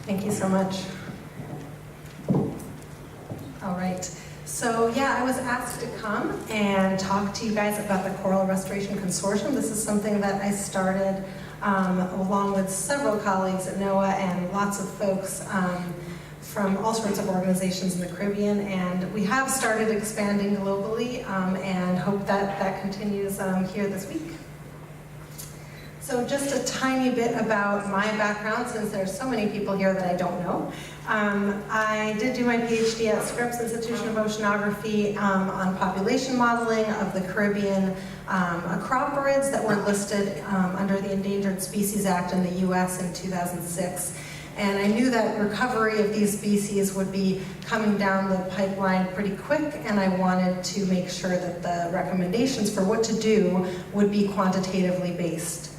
Thank you so much. All right. So yeah, I was asked to come and talk to you guys about the Coral Restoration Consortium. This is something that I started along with several colleagues at NOAA and lots of folks from all sorts of organizations in the Caribbean, and we have started expanding globally and hope that that continues here this week. So just a tiny bit about my background, since there's so many people here that I don't know. I did do my PhD at Scripps Institution of Oceanography on population modeling of the Caribbean acroporids that were listed under the Endangered Species Act in the US in 2006. And I knew that recovery of these species would be coming down the pipeline pretty quick, and I wanted to make sure that the recommendations for what to do would be quantitatively based.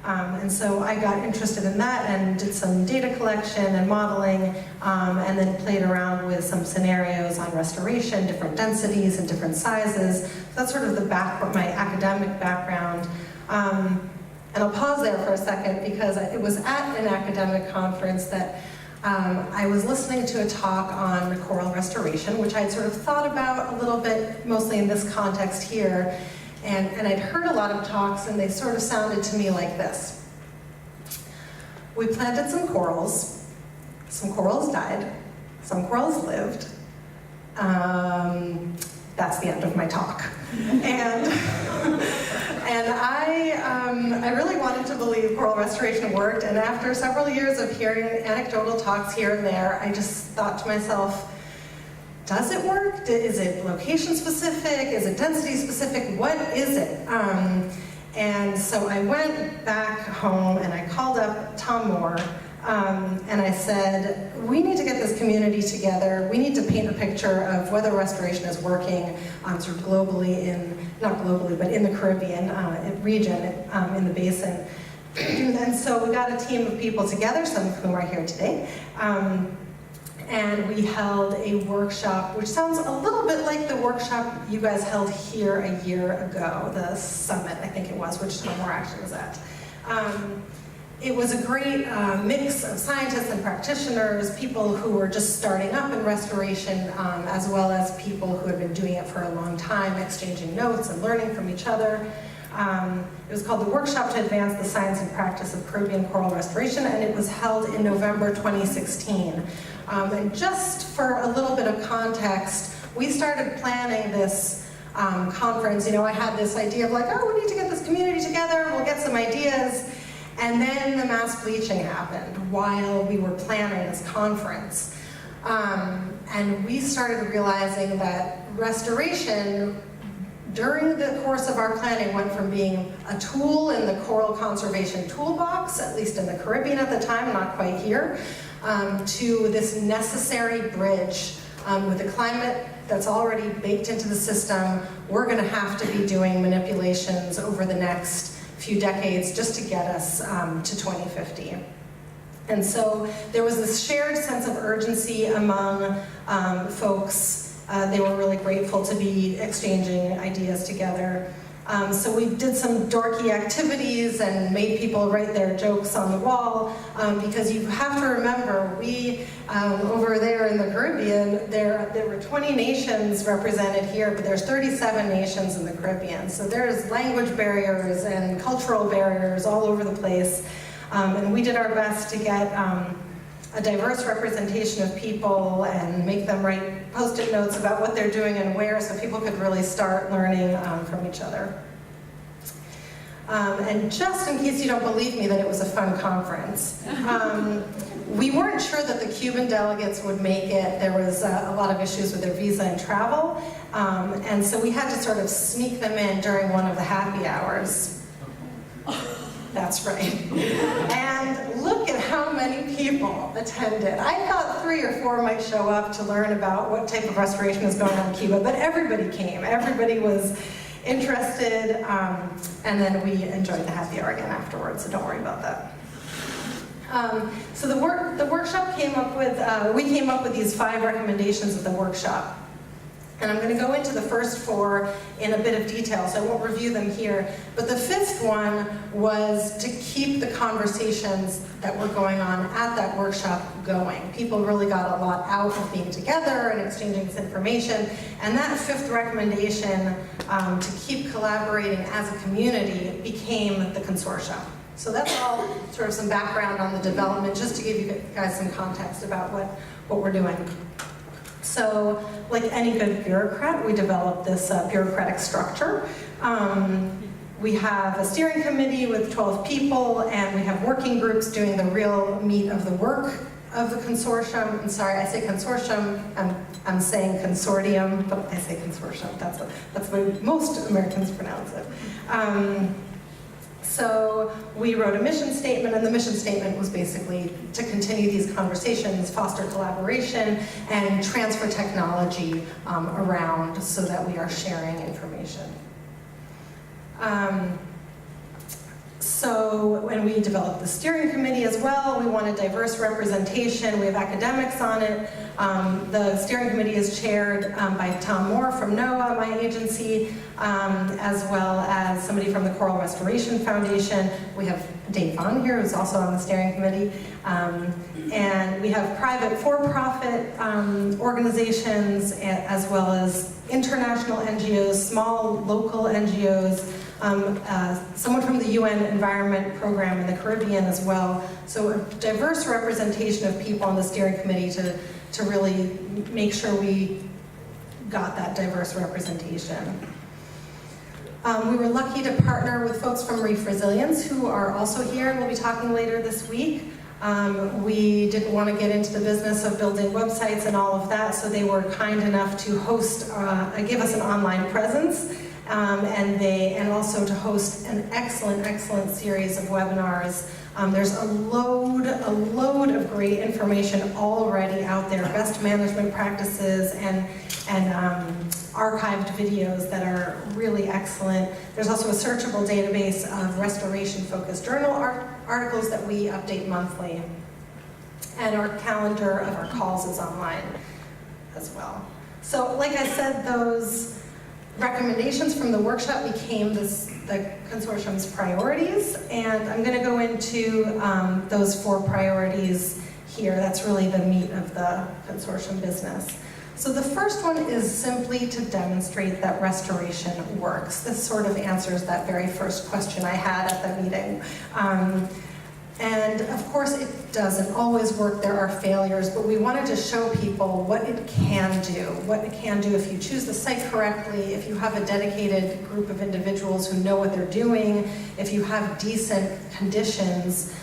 And so I got interested in that and did some data collection and modeling, and then played around with some scenarios on restoration, different densities and different sizes. So that's sort of the my academic background. And I'll pause there for a second because it was at an academic conference that I was listening to a talk on coral restoration, which I'd sort of thought about a little bit, mostly in this context here. And I'd heard a lot of talks, and they sort of sounded to me like this. We planted some corals died, some corals lived. That's the end of my talk. And I really wanted to believe coral restoration worked, and after several years of hearing anecdotal talks here and there, I just thought to myself, does it work? Is it location specific? Is it density specific? What is it? And so I went back home and I called up Tom Moore and I said, we need to get this community together. We need to paint a picture of whether restoration is working sort of globally not globally, but in the Caribbean region, in the basin. And so we got a team of people together, some of whom are here today. And we held a workshop, which sounds a little bit like the workshop you guys held here a year ago, the summit, I think it was, which Tom Moore actually was at. It was a great mix of scientists and practitioners, people who were just starting up in restoration, as well as people who had been doing it for a long time, exchanging notes and learning from each other. It was called the Workshop to Advance the Science and Practice of Caribbean Coral Restoration, and it was held in November 2016. And just for a little bit of context, we started planning this conference. You know, I had this idea of like, oh, we need to get this community together, we'll get some ideas. And then the mass bleaching happened while we were planning this conference. And we started realizing that restoration during the course of our planning went from being a tool in the coral conservation toolbox, at least in the Caribbean at the time, not quite here, to this necessary bridge with the climate that's already baked into the system. We're going to have to be doing manipulations over the next few decades just to get us to 2050. And so there was this shared sense of urgency among folks. They were really grateful to be exchanging ideas together. So we did some dorky activities and made people write their jokes on the wall, because you have to remember, we, over there in the Caribbean, there were 20 nations represented here, but there's 37 nations in the Caribbean. So there's language barriers and cultural barriers all over the place. And we did our best to get a diverse representation of people and make them write post-it notes about what they're doing and where, so people could really start learning from each other. And just in case you don't believe me that it was a fun conference, we weren't sure that the Cuban delegates would make it. There was a lot of issues with their visa and travel, and so we had to sort of sneak them in during one of the happy hours. That's right. And look at how many people attended. I thought 3 or 4 might show up to learn about what type of restoration is going on in Cuba, but everybody came. Everybody was interested, and then we enjoyed the happy hour again afterwards, so don't worry about that. So the workshop came up with, we came up with these 5 recommendations of the workshop. And I'm going to go into the first 4 in a bit of detail, so I won't review them here. But the 5th one was to keep the conversations that were going on at that workshop going. People really got a lot out of being together and exchanging this information. And that 5th recommendation to keep collaborating as a community became the consortium. So that's all sort of some background on the development, just to give you guys some context about what we're doing. So, like any good bureaucrat, we developed this bureaucratic structure. We have a steering committee with 12 people, and we have working groups doing the real meat of the work of the consortium. I'm sorry, I say consortium, I'm saying consortium, but I say consortium. That's the way most Americans pronounce it. So we wrote a mission statement, and the mission statement was basically to continue these conversations, foster collaboration, and transfer technology around so that we are sharing information. So when we developed the steering committee as well, we wanted diverse representation. We have academics on it. The steering committee is chaired by Tom Moore from NOAA, my agency, as well as somebody from the Coral Restoration Foundation. We have Dave Vaughn here, who's also on the steering committee. And we have private for-profit organizations, as well as international NGOs, small local NGOs, someone from the UN Environment Program in the Caribbean as well. So a diverse representation of people on the steering committee to really make sure we got that diverse representation. We were lucky to partner with folks from Reef Resilience, who are also here and we'll be talking later this week. We didn't want to get into the business of building websites and all of that, so they were kind enough to host, give us an online presence, and also to host an excellent series of webinars. There's a load of great information already out there, best management practices and archived videos that are really excellent. There's also a searchable database of restoration-focused journal articles that we update monthly. And our calendar of our calls is online as well. So like I said, those recommendations from the workshop became the consortium's priorities, and I'm going to go into those 4 priorities here. That's really the meat of the consortium business. So the first one is simply to demonstrate that restoration works. This sort of answers that very first question I had at the meeting. And of course it doesn't always work, there are failures, but we wanted to show people what it can do if you choose the site correctly, if you have a dedicated group of individuals who know what they're doing, if you have decent conditions,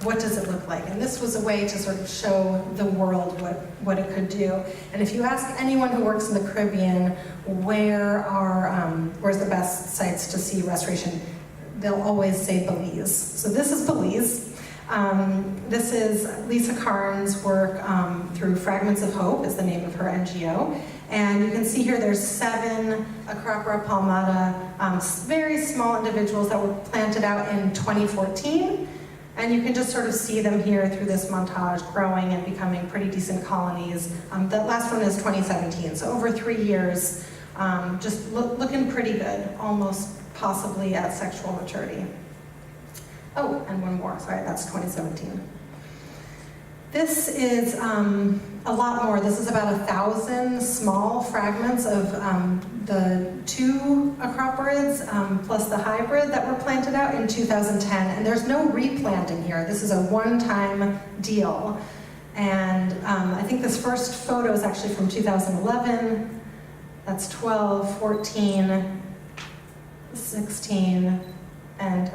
what does it look like? And this was a way to sort of show the world what it could do. And if you ask anyone who works in the Caribbean, where's the best sites to see restoration, they'll always say Belize. So this is Belize. This is Lisa Carnes' work through Fragments of Hope, is the name of her NGO. And you can see here there's 7 Acropora palmata, very small individuals that were planted out in 2014. And you can just sort of see them here through this montage growing and becoming pretty decent colonies. The last one is 2017, so over 3 years, just looking pretty good, almost possibly at sexual maturity. Oh, and one more, sorry, that's 2017. This is a lot more. This is about 1,000 small fragments of the 2 acroporids plus the hybrid that were planted out in 2010. And there's no replanting here. This is a one-time deal. And I think this first photo is actually from 2011. That's 12, 14, 16, and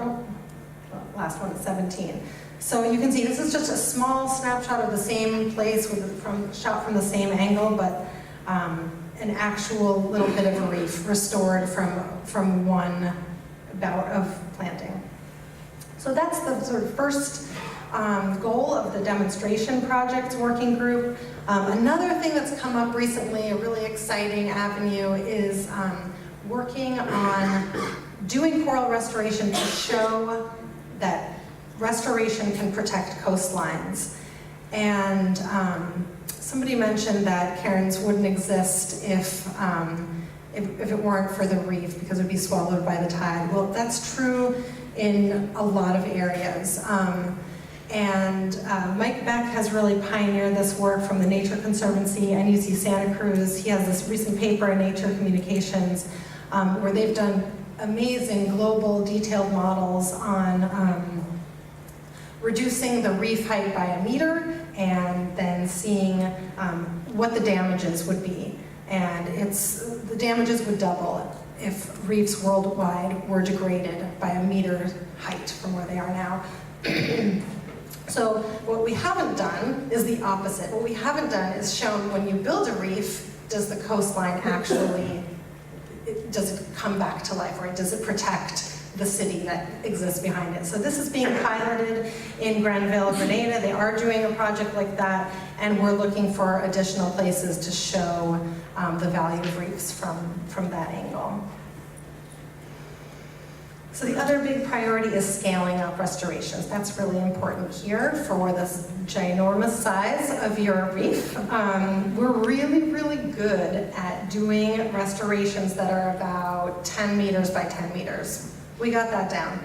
last one is 17. So you can see this is just a small snapshot of the same place shot from the same angle, but an actual little bit of a reef restored from one bout of planting. So that's the sort of first goal of the demonstration project working group. Another thing that's come up recently, a really exciting avenue, is working on doing coral restoration to show that restoration can protect coastlines. And somebody mentioned that cairns wouldn't exist if it weren't for the reef, because it would be swallowed by the tide. Well, that's true in a lot of areas. Mike Beck has really pioneered this work from the Nature Conservancy, NUC Santa Cruz. He has this recent paper in Nature Communications where they've done amazing global detailed models on reducing the reef height by 1 meter and then seeing what the damages would be. And the damages would double if reefs worldwide were degraded by 1 meter height from where they are now. So what we haven't done is the opposite. What we haven't done is shown when you build a reef, does the coastline actually, does it come back to life, or does it protect the city that exists behind it? So this is being piloted in Granville, Grenada. They are doing a project like that, and we're looking for additional places to show the value of reefs from that angle. So the other big priority is scaling up restorations. That's really important here for this ginormous size of your reef. We're really, really good at doing restorations that are about 10 meters by 10 meters. We got that down.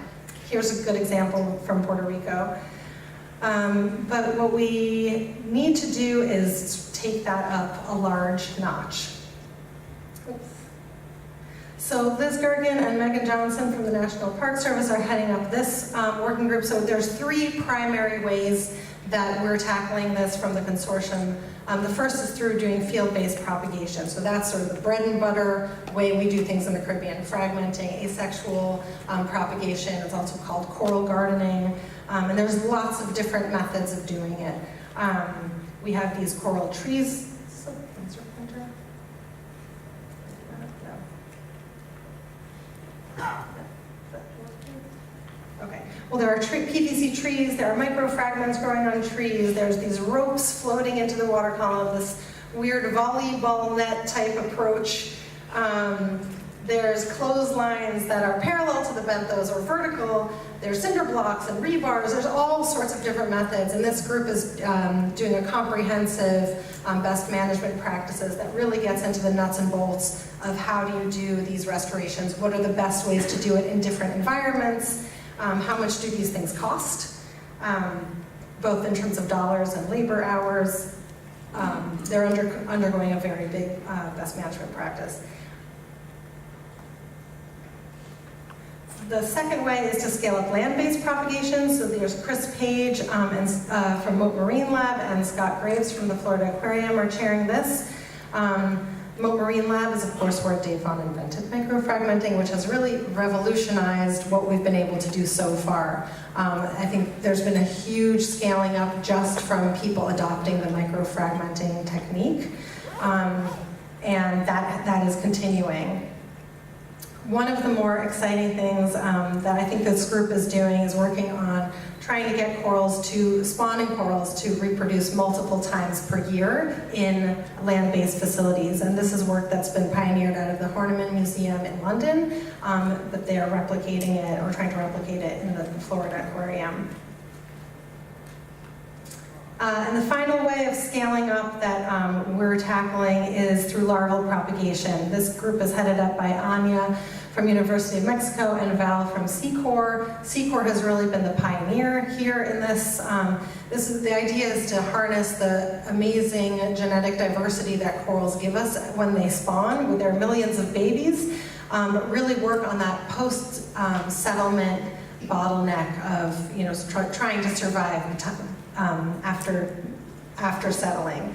Here's a good example from Puerto Rico. But what we need to do is take that up a large notch. Oops. So Liz Gergen and Megan Johnson from the National Park Service are heading up this working group. So there's 3 primary ways that we're tackling this from the consortium. The first is through doing field-based propagation. So that's sort of the bread and butter way we do things in the Caribbean. Fragmenting, asexual propagation. It's also called coral gardening. And there's lots of different methods of doing it. We have these coral trees. Okay. Well, there are PVC trees, there are microfragments growing on trees, there's these ropes floating into the water column, this weird volleyball net type approach. There's clotheslines that are parallel to the benthos or vertical. There's cinder blocks and rebars. There's all sorts of different methods, and this group is doing a comprehensive best management practices that really gets into the nuts and bolts of how do you do these restorations, what are the best ways to do it in different environments, how much do these things cost, both in terms of dollars and labor hours. They're undergoing a very big best management practice. The second way is to scale up land-based propagation. So there's Chris Page from Moat Marine Lab and Scott Graves from the Florida Aquarium are chairing this. Moat Marine Lab is, of course, where Dave Vaughn invented microfragmenting, which has really revolutionized what we've been able to do so far. I think there's been a huge scaling up just from people adopting the microfragmenting technique, and that is continuing. One of the more exciting things that I think this group is doing is working on trying to get spawning corals to reproduce multiple times per year in land-based facilities. And this is work that's been pioneered out of the Horniman Museum in London, but they are replicating it, or trying to replicate it, in the Florida Aquarium. And the final way of scaling up that we're tackling is through larval propagation. This group is headed up by Anya from University of Mexico and Val from Seacor. Seacor has really been the pioneer here in this. The idea is to harness the amazing genetic diversity that corals give us when they spawn, with their millions of babies, but really work on that post-settlement bottleneck of trying to survive after settling.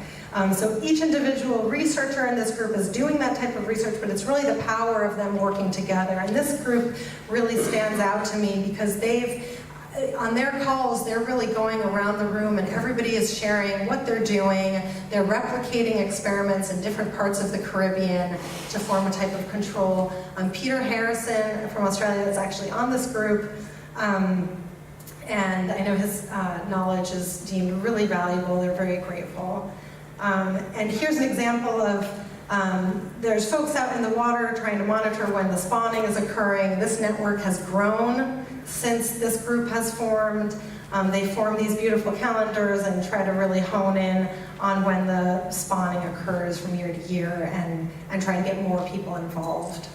So each individual researcher in this group is doing that type of research, but it's really the power of them working together. And this group really stands out to me because on their calls, they're really going around the room and everybody is sharing what they're doing. They're replicating experiments in different parts of the Caribbean to form a type of control. Peter Harrison from Australia is actually on this group. And I know his knowledge is deemed really valuable. They're very grateful. And here's an example of There's folks out in the water trying to monitor when the spawning is occurring. This network has grown since this group has formed. They form these beautiful calendars and try to really hone in on when the spawning occurs from year to year and try to get more people involved.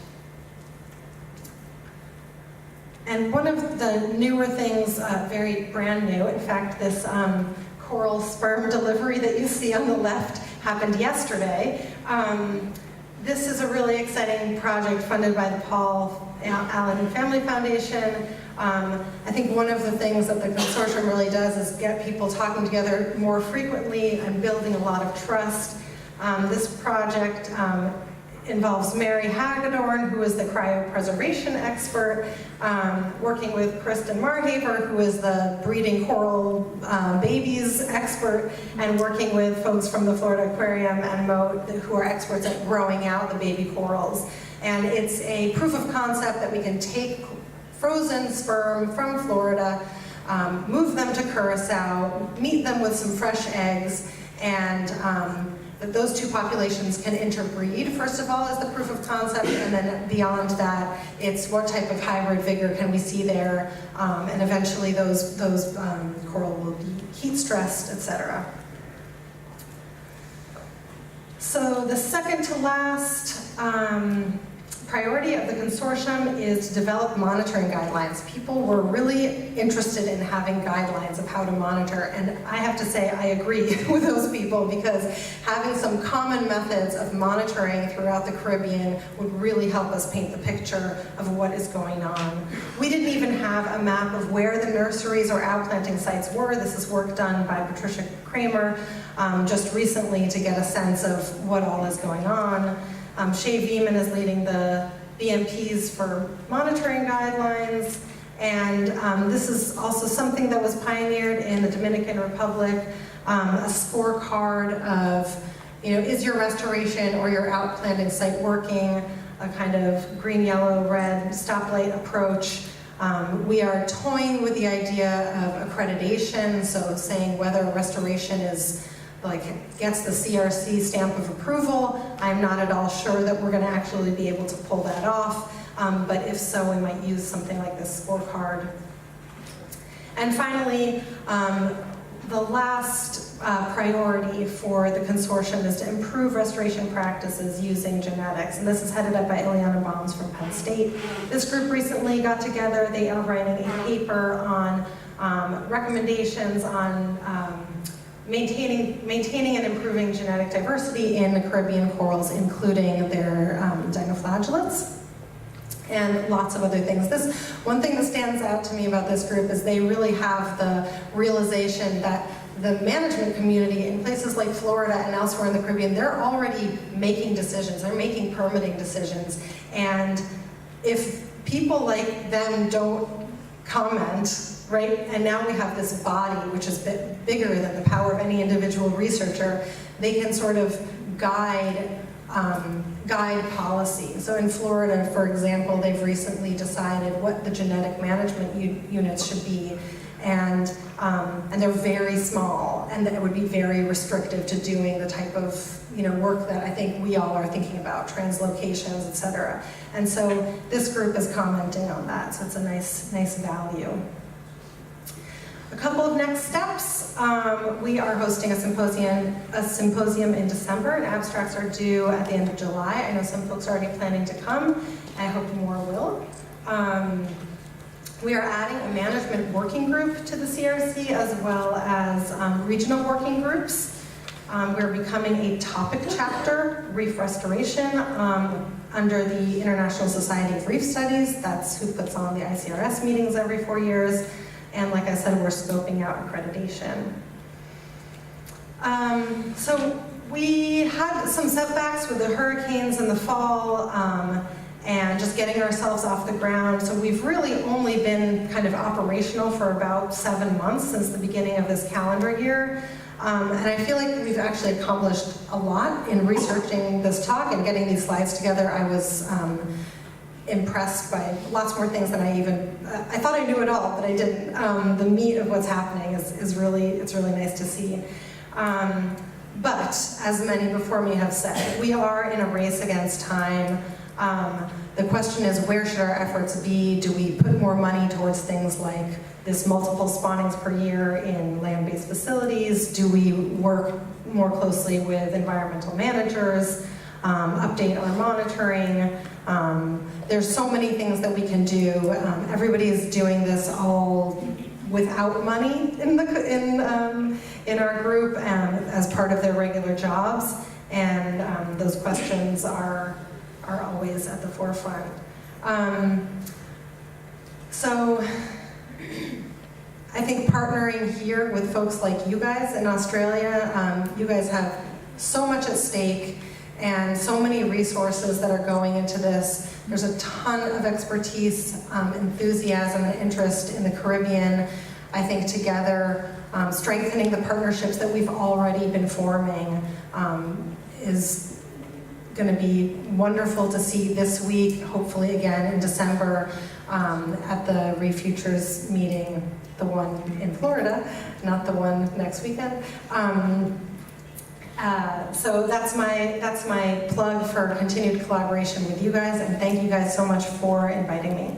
And one of the newer things, very brand new, in fact, this coral sperm delivery that you see on the left happened yesterday. This is a really exciting project funded by the Paul Allen Family Foundation. I think one of the things that the consortium really does is get people talking together more frequently and building a lot of trust. This project involves Mary Hagedorn, who is the cryopreservation expert, working with Kristen Marhaver, who is the breeding coral babies expert, and working with folks from the Florida Aquarium and Moat, who are experts at growing out the baby corals. And it's a proof of concept that we can take frozen sperm from Florida, move them to Curacao, meet them with some fresh eggs, and that those two populations can interbreed, first of all, as the proof of concept, and then beyond that, it's what type of hybrid vigor can we see there, and eventually those coral will be heat stressed, etc. So the second to last priority of the consortium is to develop monitoring guidelines. People were really interested in having guidelines of how to monitor, and I have to say I agree with those people, because having some common methods of monitoring throughout the Caribbean would really help us paint the picture of what is going on. We didn't even have a map of where the nurseries or outplanting sites were. This is work done by Patricia Kramer just recently to get a sense of what all is going on. Shay Veman is leading the BMPs for monitoring guidelines, and this is also something that was pioneered in the Dominican Republic, a scorecard of, is your restoration or your outplanting site working, a kind of green, yellow, red stoplight approach. We are toying with the idea of accreditation, so saying whether a restoration is gets the CRC stamp of approval. I'm not at all sure that we're going to actually be able to pull that off, but if so, we might use something like this scorecard. And finally, the last priority for the consortium is to improve restoration practices using genetics, and this is headed up by Ileana Baums from Penn State. This group recently got together. They are writing a paper on recommendations on maintaining and improving genetic diversity in the Caribbean corals, including their dinoflagellates, and lots of other things. One thing that stands out to me about this group is they really have the realization that the management community in places like Florida and elsewhere in the Caribbean, they're already making decisions, they're making permitting decisions, and if people like them don't comment, right? And now we have this body, which is a bit bigger than the power of any individual researcher. They can sort of guide policy. So in Florida, for example, they've recently decided what the genetic management units should be, and they're very small, and it would be very restrictive to doing the type of work that I think we all are thinking about, translocations, etc. And so this group is commenting on that, so it's a nice value. A couple of next steps. We are hosting a symposium in December, and abstracts are due at the end of July. I know some folks are already planning to come. I hope more will. We are adding a management working group to the CRC, as well as regional working groups. We're becoming a topic chapter, reef restoration, under the International Society of Reef Studies. That's who puts on the ICRS meetings every 4 years. And like I said, we're scoping out accreditation. So we had some setbacks with the hurricanes in the fall and just getting ourselves off the ground. So we've really only been kind of operational for about 7 months since the beginning of this calendar year. And I feel like we've actually accomplished a lot in researching this talk and getting these slides together. I was impressed by lots more things than I thought I knew it all, but I didn't. The meat of what's happening it's really nice to see. But, as many before me have said, we are in a race against time. The question is, where should our efforts be? Do we put more money towards things like this multiple spawnings per year in land-based facilities? Do we work more closely with environmental managers? Update our monitoring? There's so many things that we can do. Everybody is doing this all without money in our group as part of their regular jobs, and those questions are always at the forefront. So I think partnering here with folks like you guys in Australia, you guys have so much at stake and so many resources that are going into this. There's a ton of expertise, enthusiasm, and interest in the Caribbean. I think together, strengthening the partnerships that we've already been forming is going to be wonderful to see this week, hopefully again in December at the Reef Futures meeting, the one in Florida, not the one next weekend. So that's my plug for continued collaboration with you guys, and thank you guys so much for inviting me.